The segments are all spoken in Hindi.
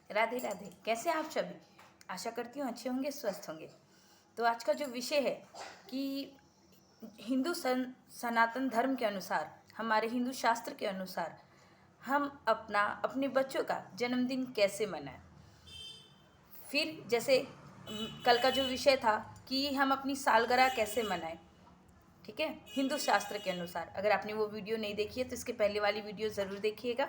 राधे राधे। कैसे हैं आप सभी? आशा करती हूँ अच्छे होंगे, स्वस्थ होंगे। तो आज का जो विषय है कि सनातन धर्म के अनुसार, हमारे हिंदू शास्त्र के अनुसार हम अपने बच्चों का जन्मदिन कैसे मनाएं। फिर जैसे कल का जो विषय था कि हम अपनी सालगिरह कैसे मनाएं, ठीक है, हिंदू शास्त्र के अनुसार। अगर आपने वो वीडियो नहीं देखी है तो इसके पहले वाली वीडियो ज़रूर देखिएगा।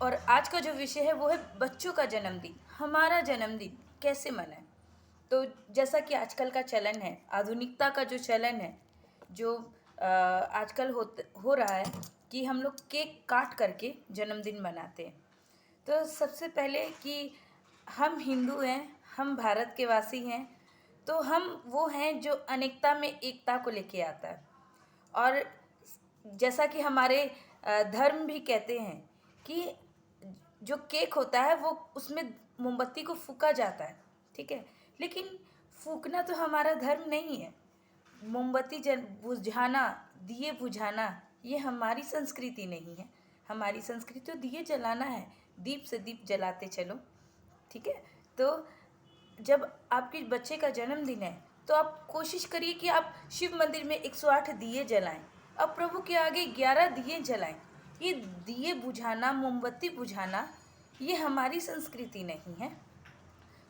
और आज का जो विषय है वो है बच्चों का जन्मदिन, हमारा जन्मदिन कैसे मनाएं। तो जैसा कि आजकल का चलन है, आधुनिकता का जो चलन है, जो आजकल हो रहा है कि हम लोग केक काट करके जन्मदिन मनाते हैं। तो सबसे पहले कि हम हिंदू हैं, हम भारत के वासी हैं, तो हम वो हैं जो अनेकता में एकता को लेके आता है। और जैसा कि हमारे धर्म भी कहते हैं कि जो केक होता है वो उसमें मोमबत्ती को फूका जाता है, ठीक है, लेकिन फूकना तो हमारा धर्म नहीं है। मोमबत्ती बुझाना, दिए बुझाना, ये हमारी संस्कृति नहीं है। हमारी संस्कृति तो दिए जलाना है, दीप से दीप जलाते चलो, ठीक है। तो जब आपके बच्चे का जन्मदिन है तो आप कोशिश करिए कि आप शिव मंदिर में 108 दिए जलाएं, अब प्रभु के आगे 11 दिए जलाएं। ये दिए बुझाना, मोमबत्ती बुझाना, ये हमारी संस्कृति नहीं है।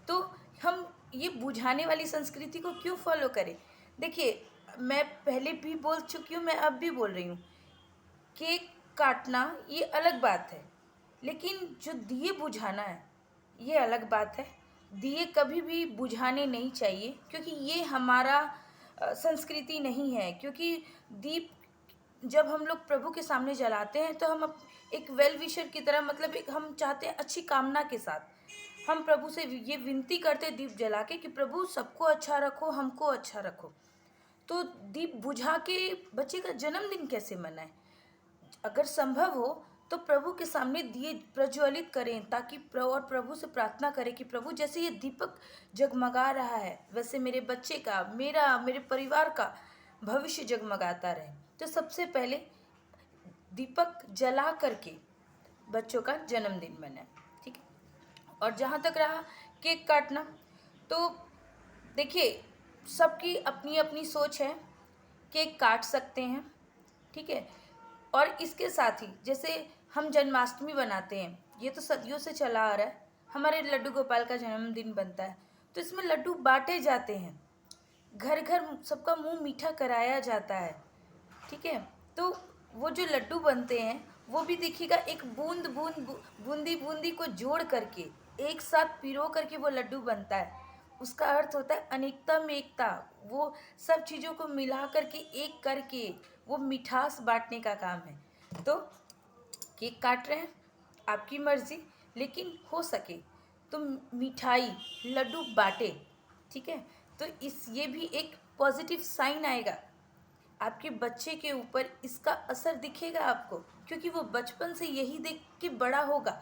तो हम ये बुझाने वाली संस्कृति को क्यों फॉलो करें? देखिए, मैं पहले भी बोल चुकी हूँ, मैं अब भी बोल रही हूँ, केक काटना ये अलग बात है, लेकिन जो दिए बुझाना है ये अलग बात है। दिए कभी भी बुझाने नहीं चाहिए, क्योंकि ये हमारा संस्कृति नहीं है। क्योंकि दीप जब हम लोग प्रभु के सामने जलाते हैं तो हम एक वेल विशर की तरह, मतलब एक हम चाहते हैं अच्छी कामना के साथ हम प्रभु से ये विनती करते हैं दीप जला के कि प्रभु सबको अच्छा रखो, हमको अच्छा रखो। तो दीप बुझा के बच्चे का जन्मदिन कैसे मनाएं? अगर संभव हो तो प्रभु के सामने दिए प्रज्वलित करें, ताकि और प्रभु से प्रार्थना करें कि प्रभु जैसे ये दीपक जगमगा रहा है वैसे मेरे बच्चे का, मेरे परिवार का भविष्य जगमगाता रहे। तो सबसे पहले दीपक जला करके बच्चों का जन्मदिन मनाएं, ठीक है। और जहाँ तक रहा केक काटना, तो देखिए, सबकी अपनी अपनी सोच है। केक काट सकते हैं, ठीक है। और इसके साथ ही जैसे हम जन्माष्टमी बनाते हैं, ये तो सदियों से चला आ रहा है। हमारे लड्डू गोपाल का जन्मदिन बनता है तो इसमें लड्डू बांटे जाते हैं, घर घर सबका मुंह मीठा कराया जाता है, ठीक है। तो वो जो लड्डू बनते हैं वो भी देखिएगा, एक बूंदी बूंदी को जोड़ करके एक साथ पिरो करके वो लड्डू बनता है। उसका अर्थ होता है अनेकता में एकता। वो सब चीज़ों को मिला करके एक करके वो मिठास बांटने का काम है। तो केक काट रहे हैं, आपकी मर्जी, लेकिन हो सके तो मिठाई, लड्डू बांटे, ठीक है। तो ये भी एक पॉजिटिव साइन आएगा आपके बच्चे के ऊपर, इसका असर दिखेगा आपको, क्योंकि वो बचपन से यही देख के बड़ा होगा,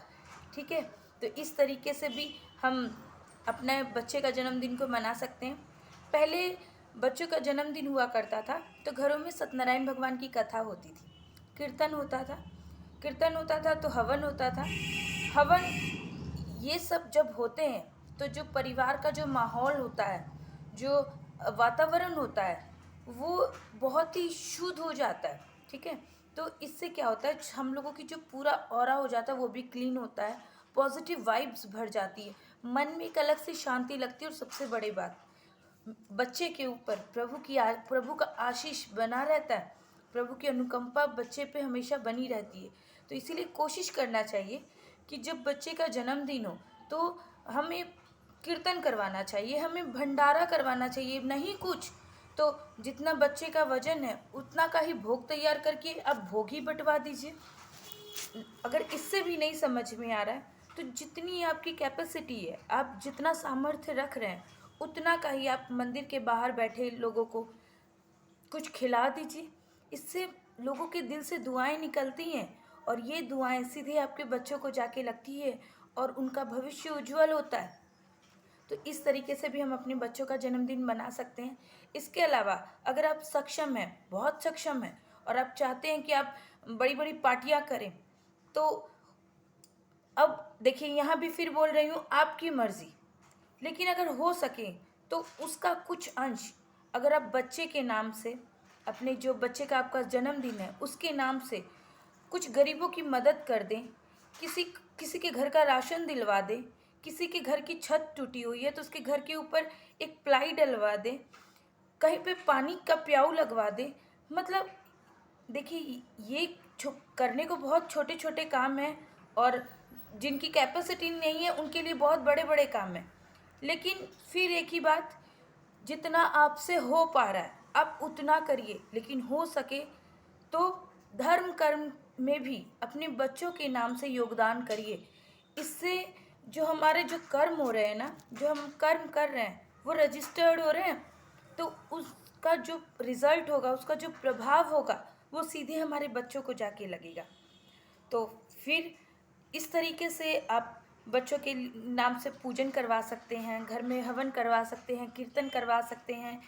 ठीक है। तो इस तरीके से भी हम अपने बच्चे का जन्मदिन को मना सकते हैं। पहले बच्चों का जन्मदिन हुआ करता था तो घरों में सत्यनारायण भगवान की कथा होती थी, कीर्तन होता था, तो हवन होता था। हवन ये सब जब होते हैं तो जो परिवार का जो माहौल होता है, जो वातावरण होता है, वो बहुत ही शुद्ध हो जाता है, ठीक है। तो इससे क्या होता है, हम लोगों की जो पूरा ऑरा हो जाता है वो भी क्लीन होता है, पॉजिटिव वाइब्स भर जाती है, मन में एक अलग सी शांति लगती है। और सबसे बड़ी बात, बच्चे के ऊपर प्रभु का आशीष बना रहता है, प्रभु की अनुकंपा बच्चे पे हमेशा बनी रहती है। तो इसीलिए कोशिश करना चाहिए कि जब बच्चे का जन्मदिन हो तो हमें कीर्तन करवाना चाहिए, हमें भंडारा करवाना चाहिए, नहीं कुछ तो जितना बच्चे का वजन है उतना का ही भोग तैयार करके आप भोग ही बंटवा दीजिए। अगर इससे भी नहीं समझ में आ रहा है तो जितनी आपकी कैपेसिटी है, आप जितना सामर्थ्य रख रहे हैं उतना का ही आप मंदिर के बाहर बैठे लोगों को कुछ खिला दीजिए। इससे लोगों के दिल से दुआएं निकलती हैं और ये दुआएं सीधे आपके बच्चों को जाके लगती है और उनका भविष्य उज्जवल होता है। तो इस तरीके से भी हम अपने बच्चों का जन्मदिन मना सकते हैं। इसके अलावा अगर आप सक्षम हैं, बहुत सक्षम हैं, और आप चाहते हैं कि आप बड़ी बड़ी पार्टियां करें, तो अब देखिए यहाँ भी फिर बोल रही हूँ, आपकी मर्ज़ी। लेकिन अगर हो सके तो उसका कुछ अंश अगर आप बच्चे के नाम से, अपने जो बच्चे का आपका जन्मदिन है उसके नाम से कुछ गरीबों की मदद कर दें, किसी किसी के घर का राशन दिलवा दें, किसी के घर की छत टूटी हुई है तो उसके घर के ऊपर एक प्लाई डलवा दें, कहीं पे पानी का प्याऊ लगवा दें। मतलब देखिए ये करने को बहुत छोटे छोटे काम हैं, और जिनकी कैपेसिटी नहीं है उनके लिए बहुत बड़े बड़े काम हैं। लेकिन फिर एक ही बात, जितना आपसे हो पा रहा है आप उतना करिए, लेकिन हो सके तो धर्म कर्म में भी अपने बच्चों के नाम से योगदान करिए। इससे जो हमारे जो कर्म हो रहे हैं ना, जो हम कर्म कर रहे हैं वो रजिस्टर्ड हो रहे हैं, तो उसका जो रिज़ल्ट होगा, उसका जो प्रभाव होगा वो सीधे हमारे बच्चों को जाके लगेगा। तो फिर इस तरीके से आप बच्चों के नाम से पूजन करवा सकते हैं, घर में हवन करवा सकते हैं, कीर्तन करवा सकते हैं।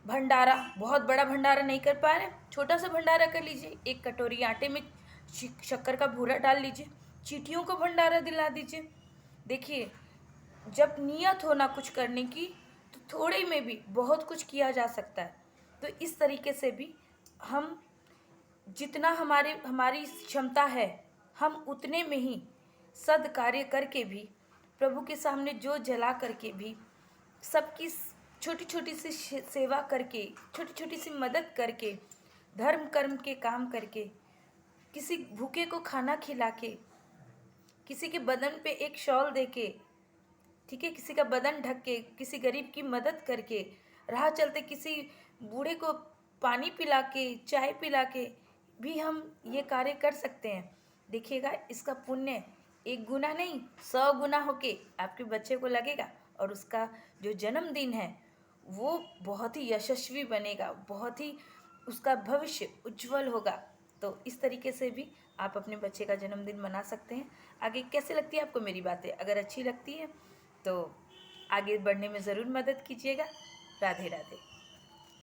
भंडारा, बहुत बड़ा भंडारा नहीं कर पा रहे, छोटा सा भंडारा कर लीजिए। एक कटोरी आटे में शक्कर का भूरा डाल लीजिए, चींटियों को भंडारा दिला दीजिए। देखिए जब नियत हो ना कुछ करने की तो थोड़े में भी बहुत कुछ किया जा सकता है। तो इस तरीके से भी हम जितना हमारी क्षमता है हम उतने में ही सद कार्य करके भी, प्रभु के सामने जो जला करके भी, सबकी छोटी छोटी सी सेवा करके, छोटी छोटी सी मदद करके, धर्म कर्म के काम करके, किसी भूखे को खाना खिला के, किसी के बदन पे एक शॉल दे के, ठीक है, किसी का बदन ढक के, किसी गरीब की मदद करके, राह चलते किसी बूढ़े को पानी पिला के, चाय पिला के भी हम ये कार्य कर सकते हैं। देखिएगा इसका पुण्य एक गुना नहीं 100 गुना होके आपके बच्चे को लगेगा, और उसका जो जन्मदिन है वो बहुत ही यशस्वी बनेगा, बहुत ही उसका भविष्य उज्जवल होगा। तो इस तरीके से भी आप अपने बच्चे का जन्मदिन मना सकते हैं। आगे कैसे लगती है आपको मेरी बातें? अगर अच्छी लगती है तो आगे बढ़ने में ज़रूर मदद कीजिएगा। राधे राधे।